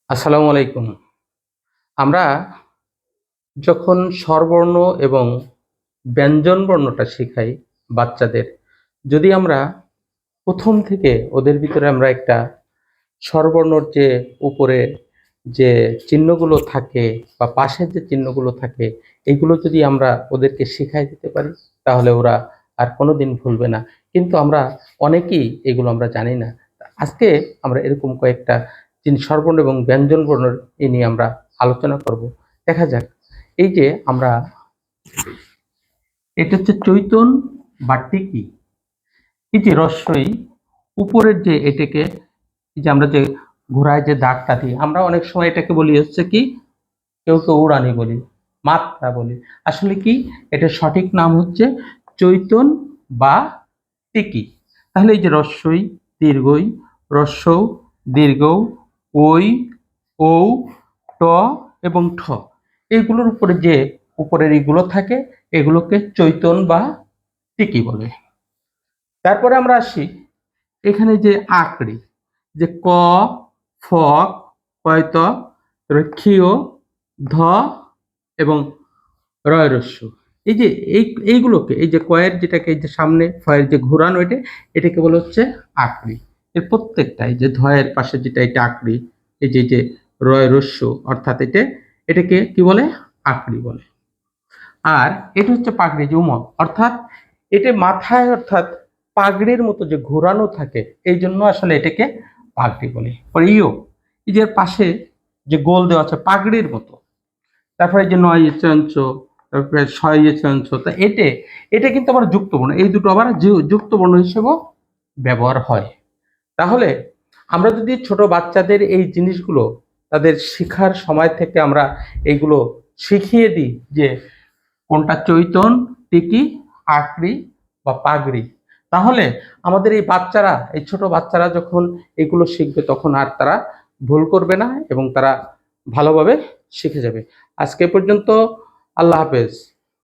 আসসালামু আলাইকুম। আমরা যখন স্বরবর্ণ এবং ব্যঞ্জনবর্ণটা শেখাই বাচ্চাদের, যদি আমরা ১ম থেকে ওদের ভিতরে আমরা একটা স্বরবর্ণর যে উপরে যে চিহ্নগুলো থাকে বা পাশের যে চিহ্নগুলো থাকে, এগুলো যদি আমরা ওদেরকে শিখাই দিতে পারি, তাহলে ওরা আর কোনোদিন ভুলবে না। কিন্তু আমরা অনেকেই এগুলো আমরা জানি না। আজকে আমরা এরকম কয়েকটা স্বরবর্ণ এবং ব্যঞ্জনবর্ণ নিয়ে আমরা আলোচনা করব। দেখা যাক, এই যে আমরা এটা হচ্ছে চৈতন বা টিকি। এই যে রস্বই উপরের যে এটাকে, এই যে আমরা যে ঘোড়ায় যে দাগটা দিই, আমরা অনেক সময় এটাকে বলি হচ্ছে কি, কেউ কেউ উড়ানি বলি, মাত্রা বলি। আসলে কি, এটার সঠিক নাম হচ্ছে চৈতন বা টিকি। তাহলে এই যে রস্বই, দীর্ঘই, রস্বৌ, দীর্ঘৌ, ওই, ঔ, ট এবং ঠ, এগুলোর উপরে যে উপরের এগুলো থাকে, এগুলোকে চৈতন বা টিকি বলে। তারপরে আমরা আসি এখানে যে আকড়ি, যে ক, ফ, কয়ত, ক্ষীয়, ধ এবং রয় রস্য। এই যে এইগুলোকে, এই যে কয়ের যেটাকে, এই যে সামনে ফয়ের যে ঘোরানো, এটাকে বলা হচ্ছে আকড়ি। এর প্রত্যেকটা, এই যে ধয়ের পাশে যেটা, এটা আকড়ি। এই যে রয় রস্য, অর্থাৎ এটাকে কি বলে, আকড়ি বলে। আর এটা হচ্ছে পাগড়ি, যে উমর, অর্থাৎ এটা মাথায়, অর্থাৎ পাগড়ির মতো যে ঘোরানো থাকে, এই জন্য আসলে এটাকে পাগড়ি বলে। এই যে পাশে যে গোল দেওয়া আছে পাগড়ির মতো। তারপরে এই যে নয় চঞ্চ, তারপরে ছয় চঞ্চ, তা এটা কিন্তু আবার যুক্ত বর্ণ, এই দুটো আবার যুক্ত বর্ণ হিসেবেও ব্যবহার হয়। তাহলে আমরা যদি ছোট বাচ্চাদের এই জিনিসগুলো তাদের শিখার সময় থেকে আমরা এইগুলো শিখিয়ে দিই, যে কোনটা চৈতন, টিকি, আকড়ি বা পাগড়ি, তাহলে আমাদের এই বাচ্চারা, এই ছোট বাচ্চারা যখন এগুলো শিখবে, তখন আর তারা ভুল করবে না এবং তারা ভালোভাবে শিখে যাবে। আজকে পর্যন্ত। আল্লাহ হাফেজ।